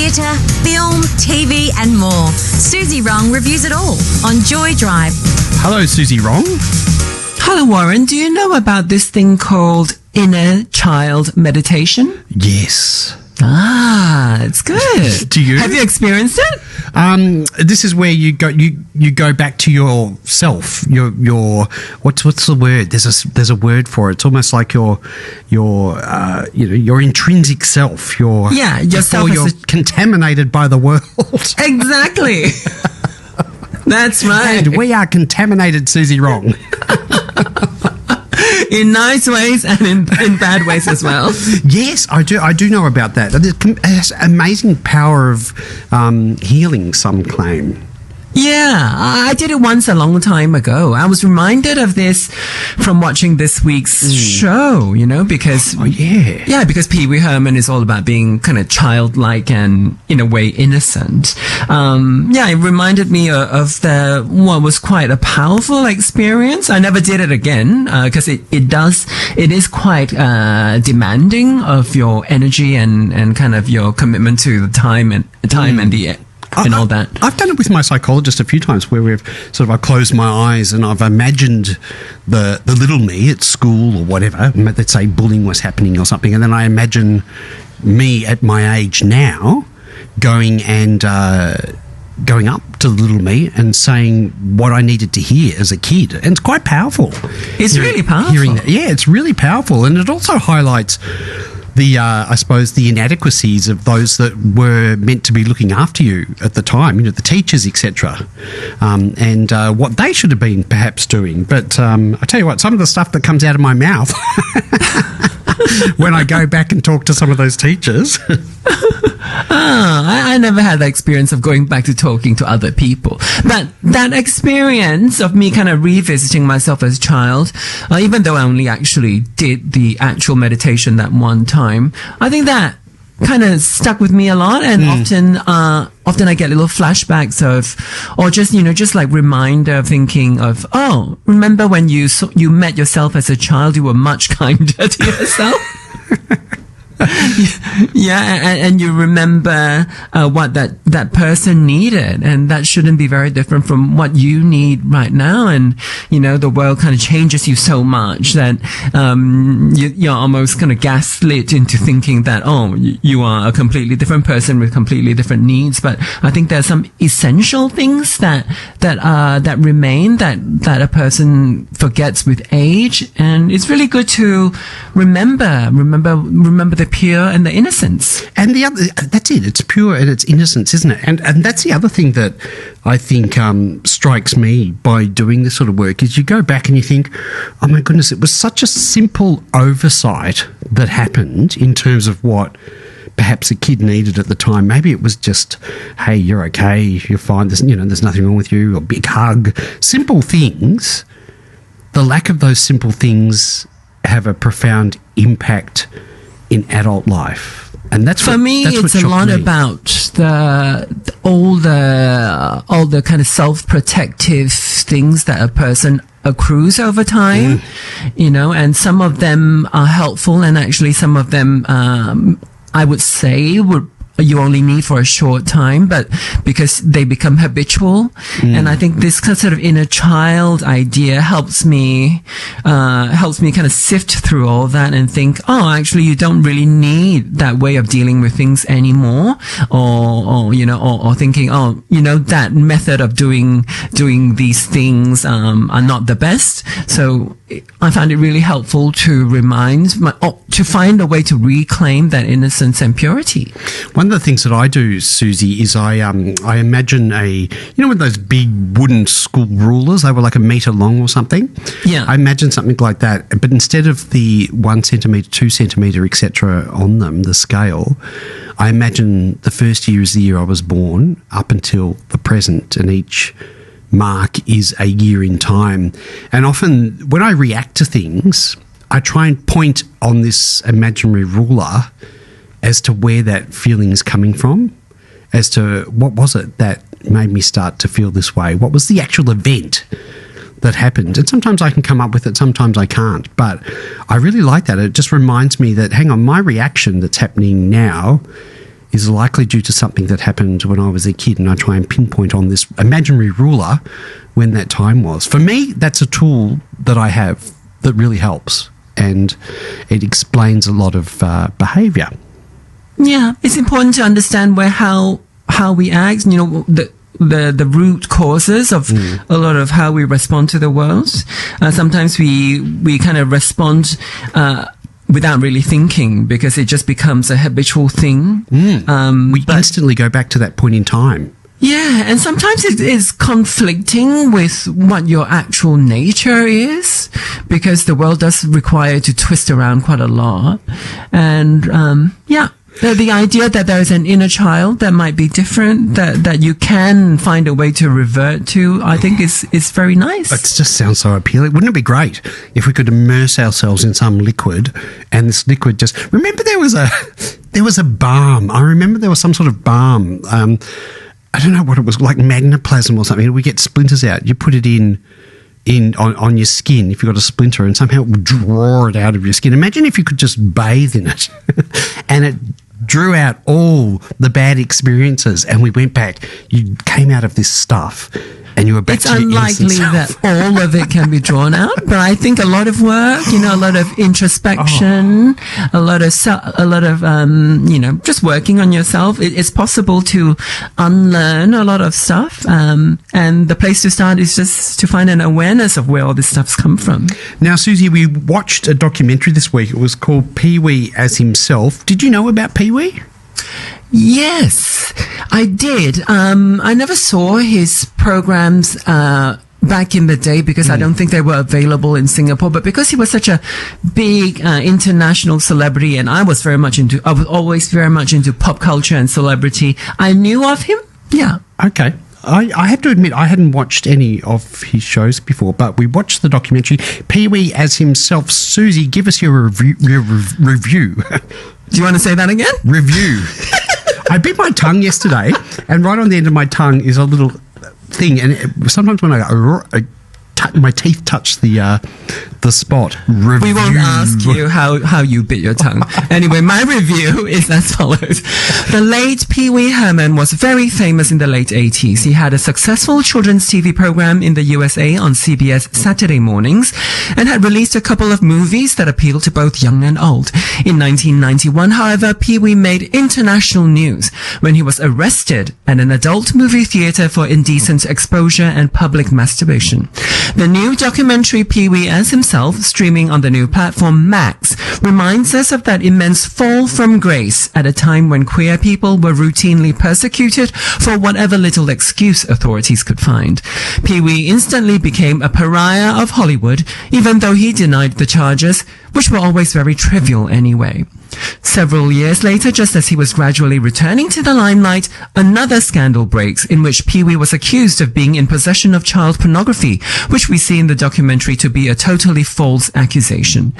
theatre, film, TV and more. Suzy Wrong reviews it all on Joy Drive. Hello, Suzy Wrong. Hello, Warren. Do you know about this thing called inner child meditation? Yes. It's good. Do you? Have you experienced it? This is where you go back to yourself. Your what's the word? There's a word for it. It's almost like your intrinsic self. Yourself. Before you're contaminated by the world. Exactly. That's right. And we are contaminated, Suzy Wrong. In nice ways and in bad ways as well. Yes, I do know about that. It has amazing power of healing, some claim. Yeah, I did it once a long time ago. I was reminded of this from watching this week's show, because... Oh, yeah. Yeah, because Pee Wee Herman is all about being kind of childlike and, in a way, innocent. It reminded me of what was quite a powerful experience. I never did it again, because it is quite demanding of your energy and kind of your commitment to the time and all that. I've done it with my psychologist a few times where I've closed my eyes and I've imagined the little me at school or whatever. Let's say bullying was happening or something, and then I imagine me at my age now going up to the little me and saying what I needed to hear as a kid, and it's quite powerful. It's really powerful. Hearing that. Yeah, it's really powerful, and it also highlights the inadequacies of those that were meant to be looking after you at the time, the teachers, etc., and what they should have been perhaps doing. But I tell you what, some of the stuff that comes out of my mouth when I go back and talk to some of those teachers. I never had the experience of going back to talking to other people. But that experience of me kind of revisiting myself as a child, even though I only actually did the actual meditation that one time, I think that kind of stuck with me a lot, and often I get little flashbacks or just like reminder thinking of, remember when you met yourself as a child, you were much kinder to yourself. and you remember what that person needed, and that shouldn't be very different from what you need right now. And the world kind of changes you so much that you're almost kind of gaslit into thinking that you are a completely different person with completely different needs. But I think there's some essential things that remain that a person forgets with age, and it's really good to remember the pure and the innocence. And the other, that's it. It's pure and it's innocence, isn't it? And that's the other thing that I think strikes me by doing this sort of work is you go back and you think, oh my goodness, it was such a simple oversight that happened in terms of what perhaps a kid needed at the time. Maybe it was just, hey, you're okay, you're fine, there's nothing wrong with you, a big hug. Simple things. The lack of those simple things have a profound impact in adult life, and that's for me. It's a lot about all the kind of self-protective things that a person accrues over time, and some of them are helpful, and actually some of them I would say you only need for a short time, but because they become habitual. And I think this sort of inner child idea helps me kind of sift through all that and think, actually you don't really need that way of dealing with things anymore, or thinking, that method of doing these things are not the best. So I found it really helpful to to find a way to reclaim that innocence and purity. One of the things that I do, Suzy, is I imagine with those big wooden school rulers, they were like a metre long or something. Yeah. I imagine something like that, but instead of the 1 centimetre, 2 centimetre, etc. on them, the scale, I imagine the first year is the year I was born up until the present, and each mark is a year in time. And often when I react to things, I try and point on this imaginary ruler as to where that feeling is coming from, as to what was it that made me start to feel this way? What was the actual event that happened? And sometimes I can come up with it, sometimes I can't. But I really like that. It just reminds me that, hang on, my reaction that's happening now is likely due to something that happened when I was a kid, and I try and pinpoint on this imaginary ruler when that time was. For me, that's a tool that I have that really helps, and it explains a lot of behaviour. Yeah, it's important to understand how we act, the root causes of a lot of how we respond to the world. Sometimes we kind of respond without really thinking, because it just becomes a habitual thing. We instantly go back to that point in time. Yeah, and sometimes it is conflicting with what your actual nature is, because the world does require you to twist around quite a lot. And the idea that there is an inner child that might be different, that you can find a way to revert to, I think is very nice. It just sounds so appealing. Wouldn't it be great if we could immerse ourselves in some liquid, and this liquid just... Remember there was a balm. I remember there was some sort of balm. I don't know what it was, like magnoplasm or something. We get splinters out. You put it on your skin if you've got a splinter, and somehow it would draw it out of your skin. Imagine if you could just bathe in it and it drew out all the bad experiences, and we went back. You came out of this stuff and you were back to your innocent self. It's unlikely that all of it can be drawn out, but I think a lot of work, a lot of introspection, a lot of just working on yourself. It's possible to unlearn a lot of stuff, and the place to start is just to find an awareness of where all this stuff's come from. Now, Suzy, we watched a documentary this week. It was called Pee-wee as Himself. Did you know about Pee-wee? Yes, I did. I never saw his programs back in the day, because I don't think they were available in Singapore. But because he was such a big international celebrity, and I was always very much into pop culture and celebrity, I knew of him. Yeah. Okay. I have to admit, I hadn't watched any of his shows before, but we watched the documentary Pee-wee as Himself. Suzy, give us your review. Do you want to say that again? Review. I bit my tongue yesterday, and right on the end of my tongue is a little thing, and sometimes when my teeth touch the spot. Review. We won't ask you how you bit your tongue. Anyway, my review is as follows. The late Pee-wee Herman was very famous in the late 80s. He had a successful children's TV program in the USA on CBS Saturday mornings, and had released a couple of movies that appealed to both young and old. In 1991, however, Pee-wee made international news when he was arrested at an adult movie theater for indecent exposure and public masturbation. The new documentary Pee-wee as Himself, streaming on the new platform Max, reminds us of that immense fall from grace at a time when queer people were routinely persecuted for whatever little excuse authorities could find. Pee-wee instantly became a pariah of Hollywood, even though he denied the charges, which were always very trivial anyway. Several years later, just as he was gradually returning to the limelight, another scandal breaks in which Pee-wee was accused of being in possession of child pornography, which we see in the documentary to be a totally false accusation.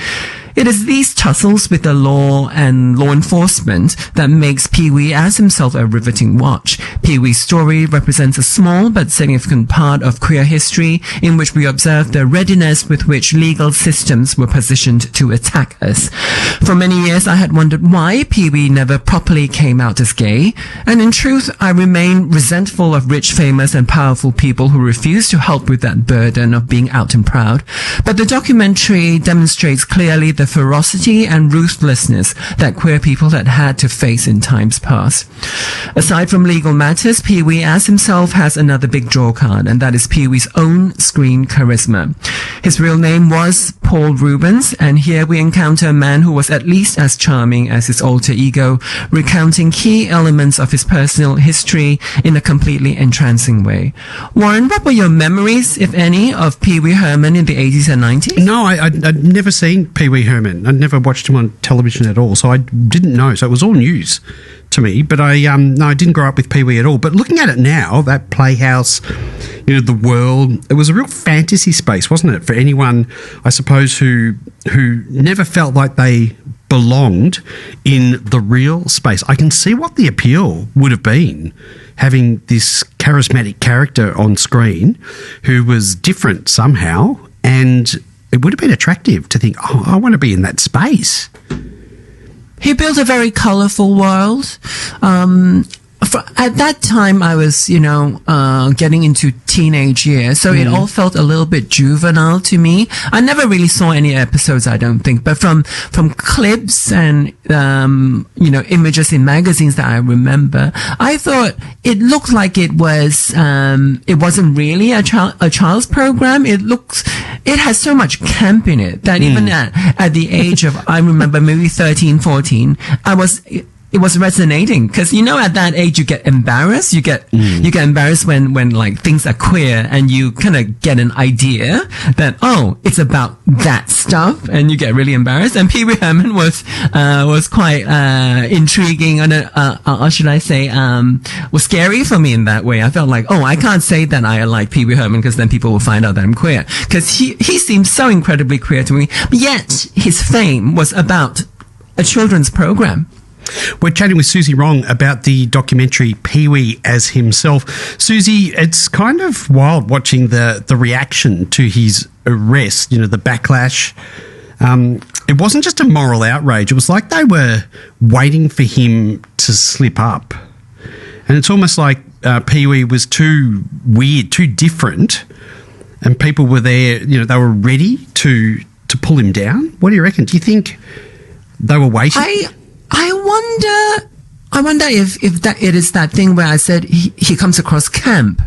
It is these tussles with the law and law enforcement that makes Pee-wee as Himself a riveting watch. Pee-wee's story represents a small but significant part of queer history in which we observe the readiness with which legal systems were positioned to attack us. For many years, I had wondered why Pee-wee never properly came out as gay, and in truth, I remain resentful of rich, famous, and powerful people who refuse to help with that burden of being out and proud. But the documentary demonstrates clearly the ferocity and ruthlessness that queer people had to face in times past. Aside from legal matters, Pee-wee as Himself has another big draw card, and that is Pee-wee's own screen charisma. His real name was Paul Rubens, and here we encounter a man who was at least as charming as his alter ego, recounting key elements of his personal history in a completely entrancing way. Warren, what were your memories, if any, of Pee-wee Herman in the 80s and 90s? No, I'd never seen Pee-wee Herman. I'd never watched him on television at all, so I didn't know. So it was all news to me. But I didn't grow up with Pee-wee at all. But looking at it now, that playhouse, the world, it was a real fantasy space, wasn't it, for anyone, I suppose, who never felt like they belonged in the real space. I can see what the appeal would have been, having this charismatic character on screen who was different somehow, and it would have been attractive to think, I want to be in that space. He built a very colorful world. At that time, I was, getting into teenage years, so it all felt a little bit juvenile to me. I never really saw any episodes, I don't think, but from clips and, images in magazines that I remember, I thought it looked like it wasn't really a child's program. It has so much camp in it that even at the age of, I remember maybe 13, 14, it was resonating because at that age you get embarrassed. You get embarrassed when like things are queer, and you kind of get an idea that it's about that stuff, and you get really embarrassed. And Pee Wee Herman was quite intriguing, or should I say was scary for me in that way. I felt like I can't say that I like Pee Wee Herman because then people will find out that I'm queer, because he seems so incredibly queer to me. But yet his fame was about a children's program. We're chatting with Suzy Wrong about the documentary Pee-wee as himself. Suzy, it's kind of wild watching the reaction to his arrest, the backlash. It wasn't just a moral outrage. It was like they were waiting for him to slip up. And it's almost like Pee-wee was too weird, too different, and people were there, they were ready to pull him down. What do you reckon? Do you think they were waiting? I wonder if that it is that thing where I said he comes across camp,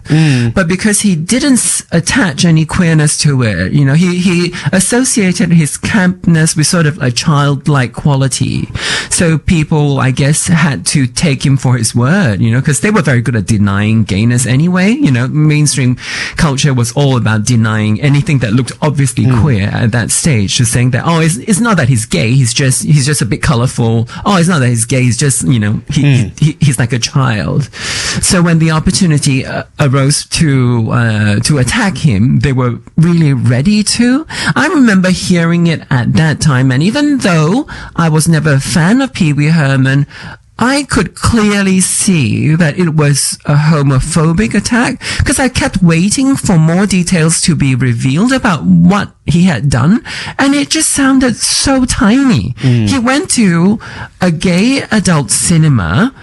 but because he didn't attach any queerness to it, he associated his campness with sort of a childlike quality. So people, I guess, had to take him for his word, because they were very good at denying gayness anyway. Mainstream culture was all about denying anything that looked obviously queer at that stage, just saying that, it's not that he's gay, he's just a bit colorful. It's not that he's gay, he's just, he's like a child. So when the opportunity arose to attack him, they were really ready to. I remember hearing it at that time, and even though I was never a fan of Pee Wee Herman, I could clearly see that it was a homophobic attack, because I kept waiting for more details to be revealed about what he had done, and it just sounded so tiny. He went to a gay adult cinema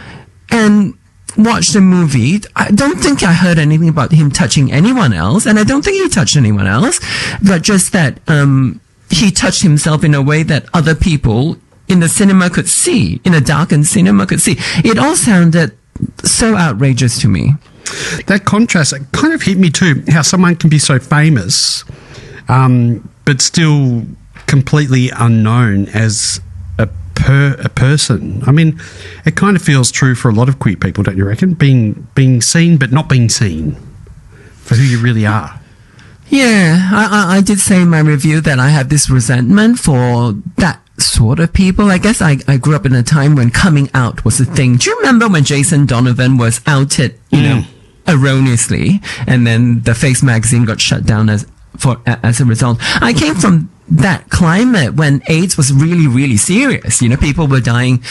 and watched a movie. I don't think I heard anything about him touching anyone else, and I don't think he touched anyone else, but just that he touched himself in a way that other people in the cinema could see, in a darkened cinema could see. It all sounded so outrageous to me. That contrast, it kind of hit me too, how someone can be so famous, but still completely unknown as a person. I mean, it kind of feels true for a lot of queer people, don't you reckon? Being seen but not being seen for who you really are. Yeah, I did say in my review that I have this resentment for that sort of people. I guess I grew up in a time when coming out was a thing. Do you remember when Jason Donovan was outed, erroneously, and then the Face magazine got shut down as a result? I came from that climate when AIDS was really, really serious. People were dying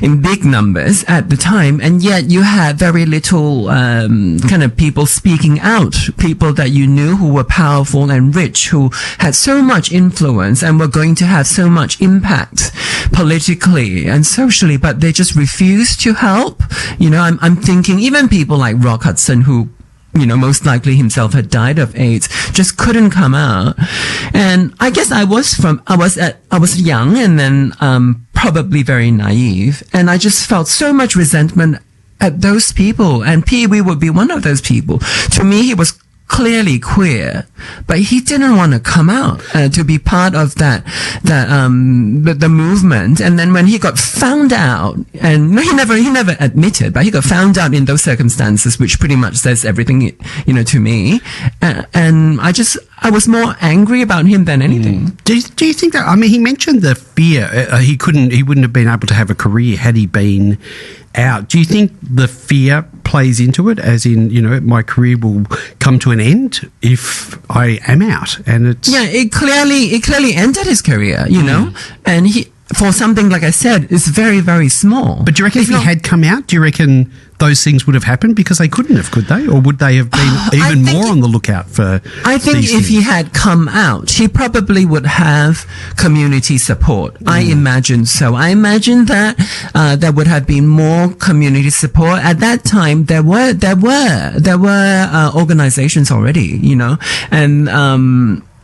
in big numbers at the time, and yet you had very little kind of people speaking out, people that you knew who were powerful and rich, who had so much influence and were going to have so much impact politically and socially, but they just refused to help. I'm thinking even people like Rock Hudson, who most likely himself had died of AIDS, just couldn't come out. And I guess I was young and then, probably very naive. And I just felt so much resentment at those people. And Pee-wee would be one of those people. To me, he was clearly queer, but he didn't want to come out to be part of the movement. And then when he got found out, and he never admitted, but he got found out in those circumstances, which pretty much says everything, to me. And I was more angry about him than anything. Do you think that? I mean, he mentioned the fear. He wouldn't have been able to have a career had he been out. Do you think the fear plays into it, as in, my career will come to an end if I am out? And it's... Yeah, it clearly ended his career, and for something, like I said, is very, very small. But do you reckon if he had come out, do you reckon those things would have happened? Because they couldn't have, could they? Or would they have been even more on the lookout for I think these if things? he had come out, he probably would have community support. I imagine so. I imagine that there would have been more community support. At that time, there were organizations already, you know, and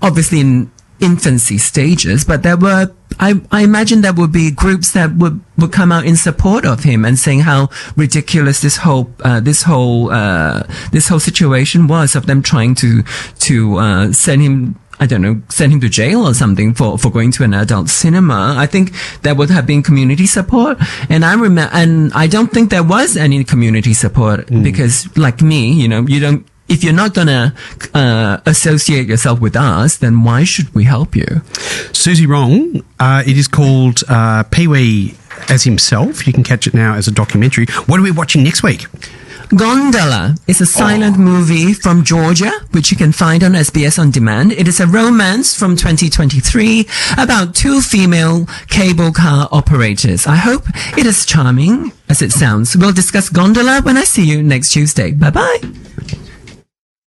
obviously in infancy stages, but there were, I imagine there would be groups that would come out in support of him and saying how ridiculous this whole situation was, of them trying to send him, I don't know, send him to jail or something for going to an adult cinema. I think there would have been community support. And I don't think there was any community support because, like me, you know, if you're not gonna associate yourself with us, then why should we help you? Suzy Wrong, it is called Pee-wee as Himself. You can catch it now as a documentary. What are we watching next week? Gondola is a silent movie from Georgia, which you can find on SBS On Demand. It is a romance from 2023 about two female cable car operators. I hope it is charming as it sounds. We'll discuss Gondola when I see you next Tuesday. Bye-bye.